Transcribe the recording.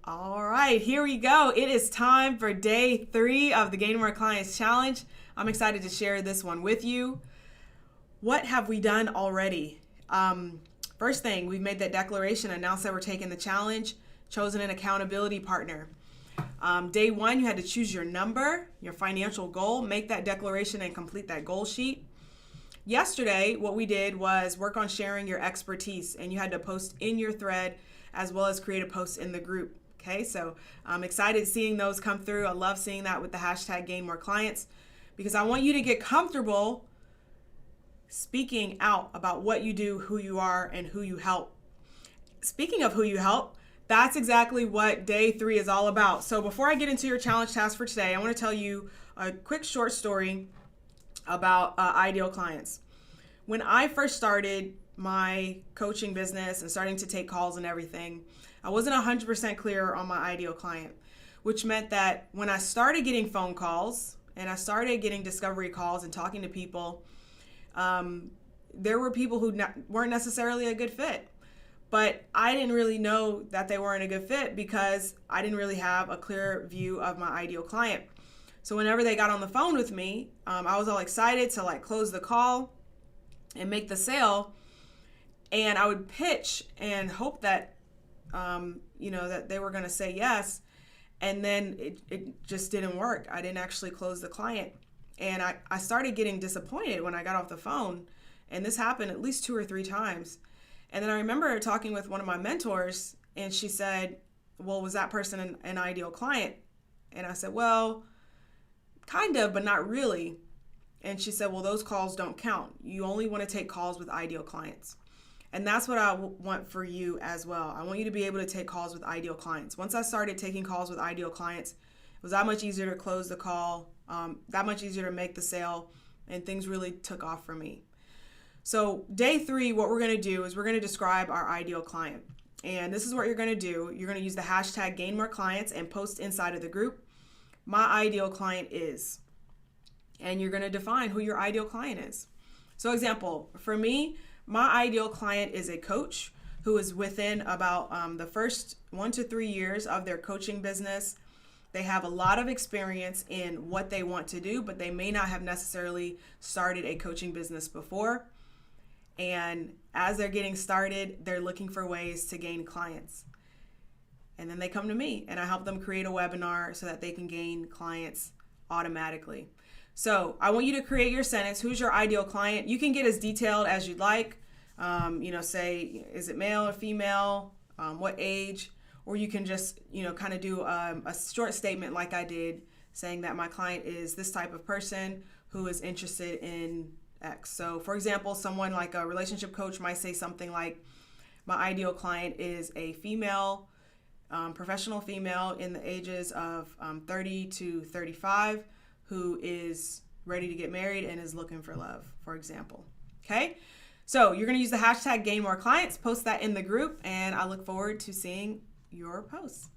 All right, here we go. It is time for day 3 of the Gain More Clients Challenge. I'm excited to share this one with you. What have we done already? First thing, we've made that declaration, announced that we're taking the challenge, chosen an accountability partner. Day 1, you had to choose your number, your financial goal, make that declaration and complete that goal sheet. Yesterday, what we did was work on sharing your expertise, and you had to post in your thread as well as create a post in the group. Okay, so I'm excited seeing those come through. I love seeing that with the hashtag Gain More Clients, because I want you to get comfortable speaking out about what you do, who you are, and who you help. Speaking of who you help, that's exactly what day 3 is all about. So before I get into your challenge task for today, I want to tell you a quick short story about ideal clients. When I first started my coaching business and starting to take calls and everything, I wasn't 100% clear on my ideal client, which meant that when I started getting phone calls and I started getting discovery calls and talking to people, there were people who weren't necessarily a good fit. But I didn't really know that they weren't a good fit because I didn't really have a clear view of my ideal client. So whenever they got on the phone with me, I was all excited to close the call and make the sale. And I would pitch and hope that that they were going to say yes. And then it just didn't work. I didn't actually close the client. And I started getting disappointed when I got off the phone. And this happened at least 2 or 3 times. And then I remember talking with one of my mentors, and she said, well, was that person an ideal client? And I said, well, kind of, but not really. And she said, well, those calls don't count. You only want to take calls with ideal clients. And that's what I want for you as well. I want you to be able to take calls with ideal clients. Once I started taking calls with ideal clients, it was that much easier to close the call, that much easier to make the sale, and things really took off for me. So day 3, what we're going to do is we're going to describe our ideal client. And this is what you're going to do. You're going to use the hashtag Gain More Clients and post inside of the group, my ideal client is. And you're going to define who your ideal client is. So example, for me, my ideal client is a coach who is within about the first 1 to 3 years of their coaching business. They have a lot of experience in what they want to do, but they may not have necessarily started a coaching business before. And as they're getting started, they're looking for ways to gain clients. And then they come to me and I help them create a webinar so that they can gain clients automatically. So I want you to create your sentence. Who's your ideal client? You can get as detailed as you'd like. Say, is it male or female? What age? Or you can just, kind of do a short statement like I did, saying that my client is this type of person who is interested in X. So for example, someone like a relationship coach might say something like, my ideal client is a female, professional female in the ages of 30 to 35 who is ready to get married and is looking for love, for example. Okay, so you're going to use the hashtag Gain More Clients, post that in the group, and I look forward to seeing your posts.